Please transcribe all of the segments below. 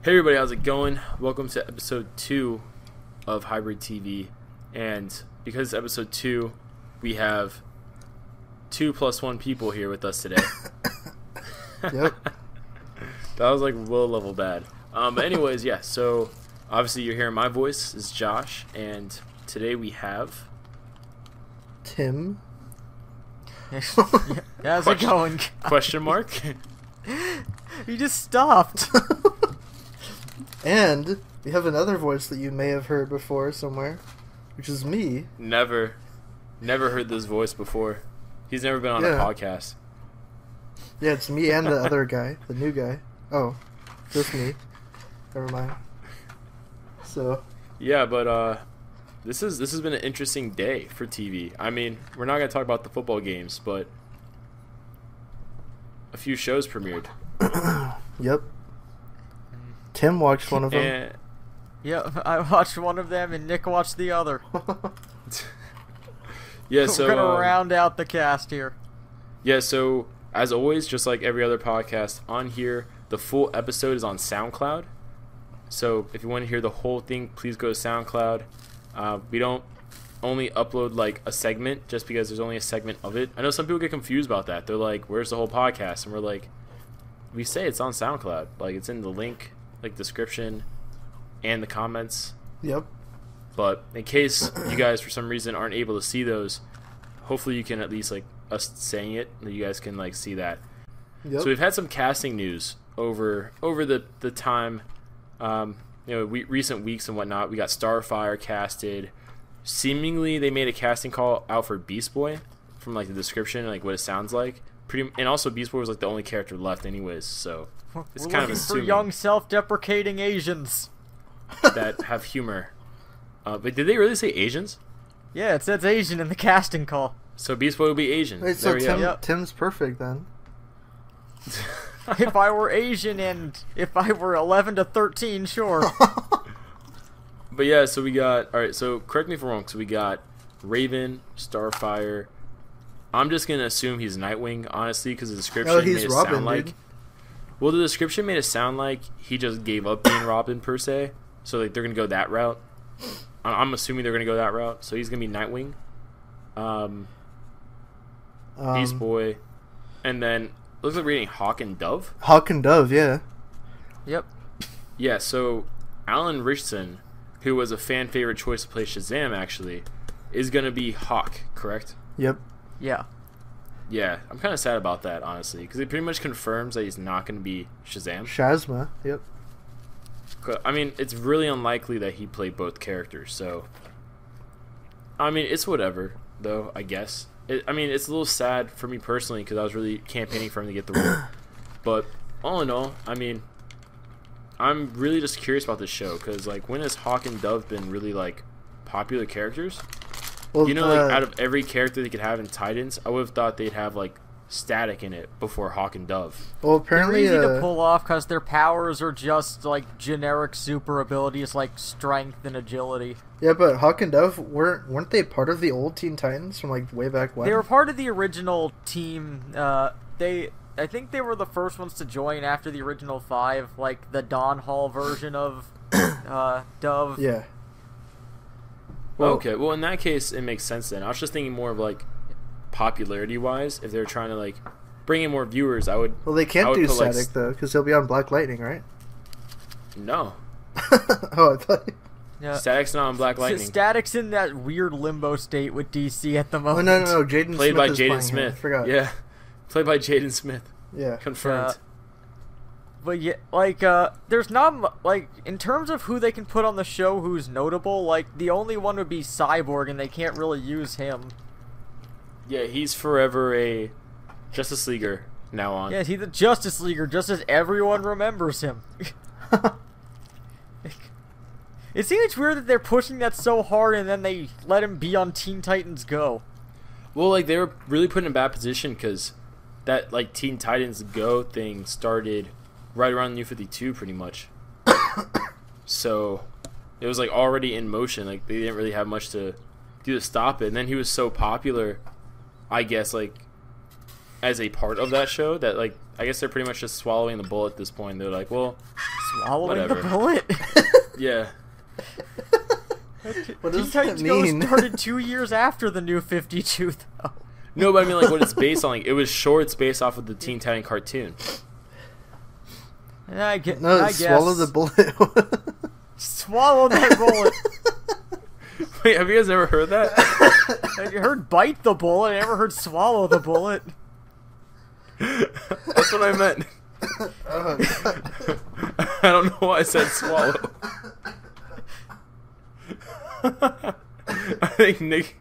Hey everybody, how's it going? Welcome to episode 2 of Hybrid TV. And because it's episode 2, we have 2 + 1 people here with us today. Yep. That was like low level bad. But anyways, yeah, so obviously you're hearing my voice. This is Josh, and today we have Tim. How's it going? question mark. You just stopped. And we have another voice that you may have heard before somewhere, which is me. Never heard this voice before. He's never been on a podcast. Yeah, it's me and the other guy, the new guy. Oh, just me. Never mind. So. Yeah, but this has been an interesting day for TV. I mean, we're not gonna talk about the football games, but a few shows premiered. Yep. Tim watched one of them. And, Yeah, I watched one of them, and Nick watched the other. yeah, so we're gonna round out the cast here. Yeah, so as always, just like every other podcast on here, the full episode is on SoundCloud. So if you want to hear the whole thing, please go to SoundCloud. We don't only upload like a segment just because there's only a segment of it. I know some people get confused about that. They're like, "Where's the whole podcast?" And we're like, "We say it's on SoundCloud. Like it's in the link, like description, and the comments." Yep. But in case you guys for some reason aren't able to see those, hopefully you can at least like us saying it, that you guys can like see that. Yep. So we've had some casting news over the time, recent weeks and whatnot. We got Starfire casted. Seemingly they made a casting call out for Beast Boy from like the description, like what it sounds like. And also Beast Boy was like the only character left anyways, so it's We're kind of looking for assuming young, self-deprecating Asians. that have humor. But did they really say Asians? Yeah, it says Asian in the casting call. So Beast Boy will be Asian. Wait, so There we go. Yep. Tim's perfect then. If I were Asian and if I were 11 to 13, sure. But yeah, so we got, alright, so correct me if I'm wrong, so we got Raven, Starfire. I'm just going to assume he's Nightwing, honestly, because the description Oh, made he's it Robin, sound like... dude. Well, the description made it sound like he just gave up being Robin, per se. So like they're going to go that route. I'm assuming they're going to go that route. So he's going to be Nightwing. Beast Boy. And then, looks like we're getting Hawk and Dove. Hawk and Dove, yeah. Yep. Yeah, so Alan Richardson, who was a fan favorite choice to play Shazam, actually, is going to be Hawk, correct? Yep. Yeah. Yeah, I'm kind of sad about that, honestly, because it pretty much confirms that he's not going to be Shazam. Shazma, yep. I mean, it's really unlikely that he played both characters, so... I mean, it's whatever, though, I guess. I mean, it's a little sad for me personally, because I was really campaigning for him to get the role. But, all in all, I mean, I'm really just curious about this show, because, like, when has Hawk and Dove been really, like, popular characters? Well, You know, like, out of every character they could have in Titans, I would have thought they'd have, like, Static in it before Hawk and Dove. well, They're apparently, easy to pull off because their powers are just like generic super abilities like strength and agility. yeah, but Hawk and Dove weren't they part of the old Teen Titans from like way back when? They were part of the original team. I think they were the first ones to join after the original 5, like the Dawn Hall version of Dove. Yeah. Well, okay, well, in that case, it makes sense then. I was just thinking more of, like, popularity-wise, if they're trying to, like, bring in more viewers, I would... Well, they can't do put, like, Static though, because he'll be on Black Lightning, right? No. Oh, I thought. Yeah. Static's not on Black Lightning. Static's in that weird limbo state with DC at the Oh moment. no, Jaden Played Smith by is Jaden playing him. I Smith. forgot. Yeah. Played by Jaden Smith. Yeah. Confirmed. But yeah, like, there's not, like, in terms of who they can put on the show who's notable, like, the only one would be Cyborg, and they can't really use him. Yeah, he's forever a Justice Leaguer now on. Yeah, he's the Justice Leaguer, just as everyone remembers him. It seems weird that they're pushing that so hard, and then they let him be on Teen Titans Go. Well, like, they were really put in a bad position because that, like, Teen Titans Go thing started right around New 52, pretty much. So, it was, like, already in motion. Like, they didn't really have much to do to stop it. And then he was so popular, I guess, like, as a part of that show that, like, I guess they're pretty much just swallowing the bullet at this point. They're like, well, Swallowing Whatever. the bullet. Yeah. What Teen does that Titans Go mean? started 2 years after the New 52, though. No, but I mean, like, what it's based on. Like, it was shorts based off of the Teen Titan cartoon. I guess. Swallow the bullet. Swallow that bullet. Wait, have you guys ever heard that? Have you heard bite the bullet? I never heard swallow the bullet. That's what I meant. I don't know why I said swallow. I think Nick...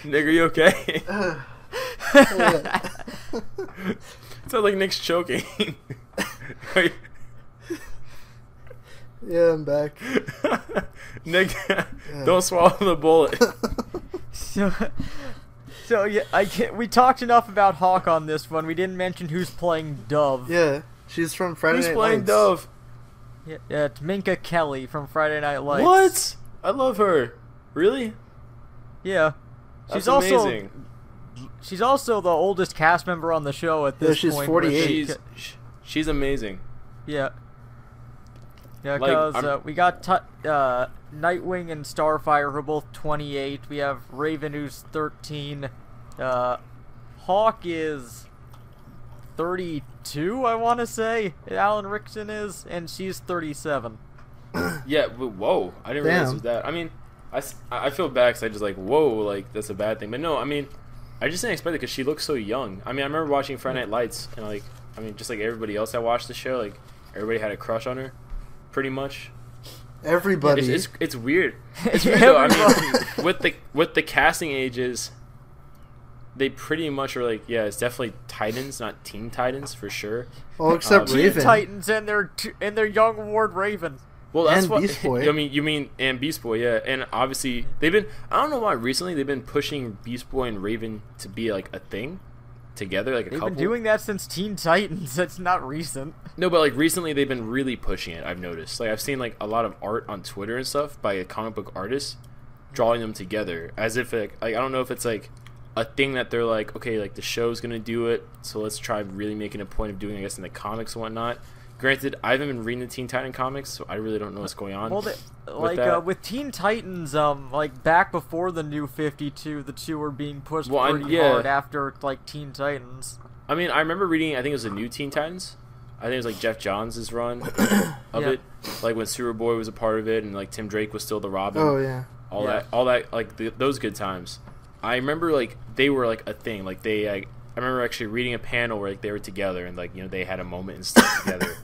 Nick, are you okay? It sounds like Nick's choking. Yeah, I'm back. Nick, don't swallow the bullet. So yeah, we talked enough about Hawk on this one. We didn't mention who's playing Dove. Yeah, she's from Friday Who's Night playing Lights. Dove? Yeah, it's Minka Kelly from Friday Night Lights. What? I love her. Really? Yeah. That's amazing. She's also the oldest cast member on the show at this she's point. 48. She's amazing. Yeah. Yeah, Like, because we got Nightwing and Starfire who are both 28. We have Raven who's 13. Hawk is 32, I want to say. Alan Rickson is, and she's 37. Yeah, whoa. I didn't realize it was that. I mean, I feel bad because I just like, whoa, like, that's a bad thing. But no, I mean, I just didn't expect it because she looks so young. I mean, I remember watching Friday Night Lights, and, like, I mean, just like everybody else that watched the show, like, everybody had a crush on her, pretty much. Everybody. It's weird. It's weird, though. I mean, with the casting ages, they pretty much are like, yeah, it's definitely Titans, not Teen Titans, for sure. Well, except Teen Raven. Titans and their young ward Raven. Well, that's And what Beast Boy. I mean. You mean and Beast Boy, yeah. And obviously they've been. I don't know why recently they've been pushing Beast Boy and Raven to be like a thing together, like a They've couple. been doing that since Teen Titans. That's not recent. No, but like recently they've been really pushing it. I've noticed. Like I've seen like a lot of art on Twitter and stuff by a comic book artist drawing them together as if like I don't know if it's like a thing that they're like, okay, like the show's gonna do it, so let's try really making a point of doing, I guess, in the comics and whatnot. Granted, I haven't been reading the Teen Titan comics, so I really don't know what's going on. Well, with Teen Titans, like back before the New 52, the two were being pushed pretty hard after like Teen Titans. I mean, I remember reading. I think it was the New Teen Titans. I think it was like Jeff Johns' run of it, like when Superboy was a part of it, and like Tim Drake was still the Robin. Oh yeah. All that, like those good times. I remember like they were like a thing. Like they, I remember actually reading a panel where like they were together and like they had a moment and stuff together.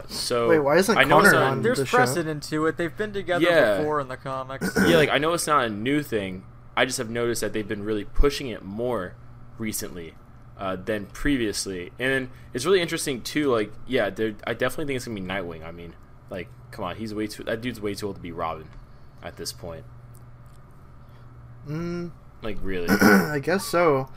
So wait, why isn't Connor on There's the precedent to it. They've been together before in the comics. Yeah, like I know it's not a new thing. I just have noticed that they've been really pushing it more recently than previously, and it's really interesting too. Like, yeah, I definitely think it's gonna be Nightwing. I mean, like, come on, that dude's way too old to be Robin at this point. Like, really? I guess so.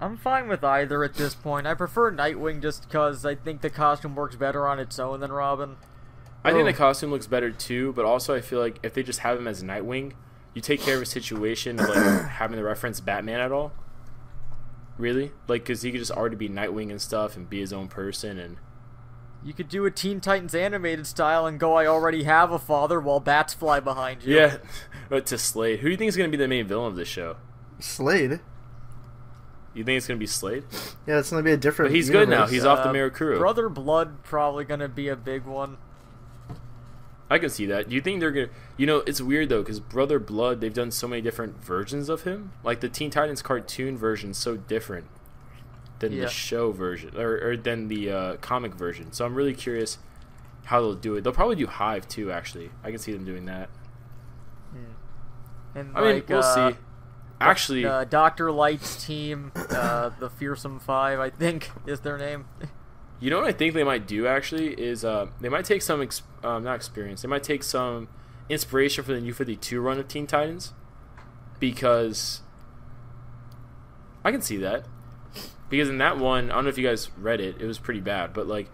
I'm fine with either at this point. I prefer Nightwing just because I think the costume works better on its own than Robin. I think the costume looks better too, but also I feel like if they just have him as Nightwing, you take care of a situation of like having to reference Batman at all. Really? Like, because he could just already be Nightwing and stuff and be his own person. And you could do a Teen Titans animated style and go, I already have a father, while bats fly behind you. Yeah, but to Slade. Who do you think is going to be the main villain of this show? Slade? You think it's going to be Slade? Yeah, it's going to be a different But he's universe. good now. He's off the Mirror Crew. Brother Blood probably going to be a big one. I can see that. Do you think they're going to... it's weird, though, because Brother Blood, they've done so many different versions of him. Like, the Teen Titans cartoon version is so different than the show version, or than the comic version. So I'm really curious how they'll do it. They'll probably do Hive, too, actually. I can see them doing that. And I mean, we'll see. Actually... Dr. Light's team, the Fearsome Five, I think, is their name. You know what I think they might do, actually, is they might take some, not experience, they might take some inspiration for the New 52 run of Teen Titans, because I can see that. Because in that one, I don't know if you guys read it, it was pretty bad, but like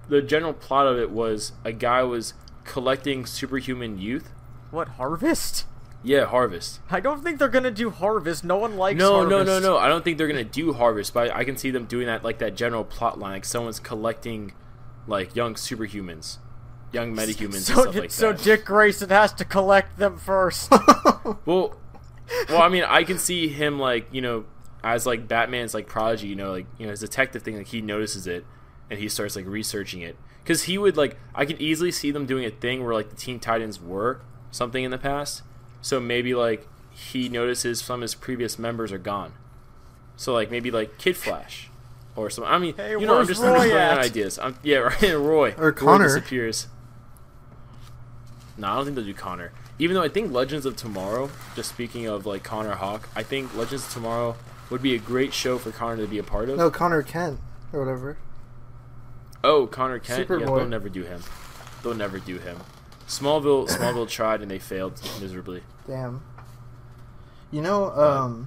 the general plot of it was a guy was collecting superhuman youth. What, Harvest? Yeah, Harvest. I don't think they're gonna do Harvest. No one likes No, Harvest. no. I don't think they're gonna do Harvest, but I can see them doing that, like that general plot line, like someone's collecting, like young superhumans, young metahumans, and stuff like so that. Dick Grayson has to collect them first. Well, I mean, I can see him like, you know, as like Batman's like prodigy, you know, his detective thing, like he notices it and he starts like researching it, because he would like, I could easily see them doing a thing where like the Teen Titans were something in the past. So maybe, like, he notices some of his previous members are gone. So, like, maybe, like, Kid Flash. Or something. I mean, hey, you know, I'm just throwing out ideas. Yeah, right, Roy. Or Connor. Roy disappears. No, I don't think they'll do Connor. Even though I think Legends of Tomorrow, just speaking of, like, Connor Hawk, I think Legends of Tomorrow would be a great show for Connor to be a part of. No, Connor Kent, or whatever. Oh, Connor Kent? Superboy. Yeah, they'll never do him. They'll never do him. Smallville tried and they failed miserably. Damn. You know,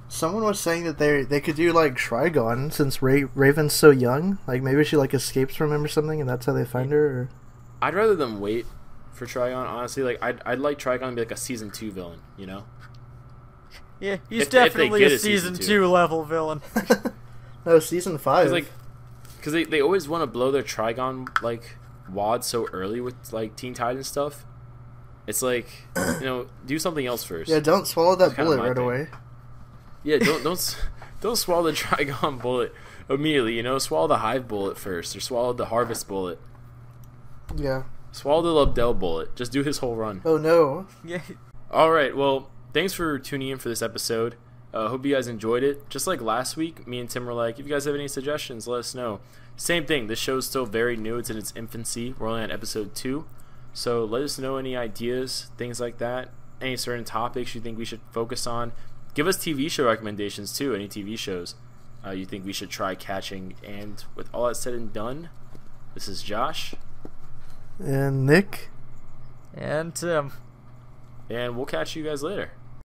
someone was saying that they could do like Trigon, since Raven's so young. Like maybe she like escapes from him or something, and that's how they find her. Or... I'd rather them wait for Trigon. Honestly, like I'd like Trigon to be like a season 2 villain. You know? Yeah, he's If they definitely get a a season season 2 2 level villain. No, season 5. Because they always want to blow their Trigon like wad so early with like Teen Titans stuff. It's like, you know, do something else first. Yeah, don't swallow that That's kinda bullet my right thing. away. Yeah, don't swallow the Trigon bullet immediately. You know, swallow the Hive bullet first, or swallow the Harvest bullet. Yeah. Swallow the Lobdell bullet. Just do his whole run. Oh no. Yeah. All right. Well, thanks for tuning in for this episode. Hope you guys enjoyed it. Just like last week, me and Tim were like, if you guys have any suggestions, let us know. Same thing. This show's still very new. It's in its infancy. We're only on episode 2. So let us know any ideas, things like that. Any certain topics you think we should focus on. Give us TV show recommendations too. Any TV shows you think we should try catching. And with all that said and done, this is Josh. And Nick. And Tim. And we'll catch you guys later.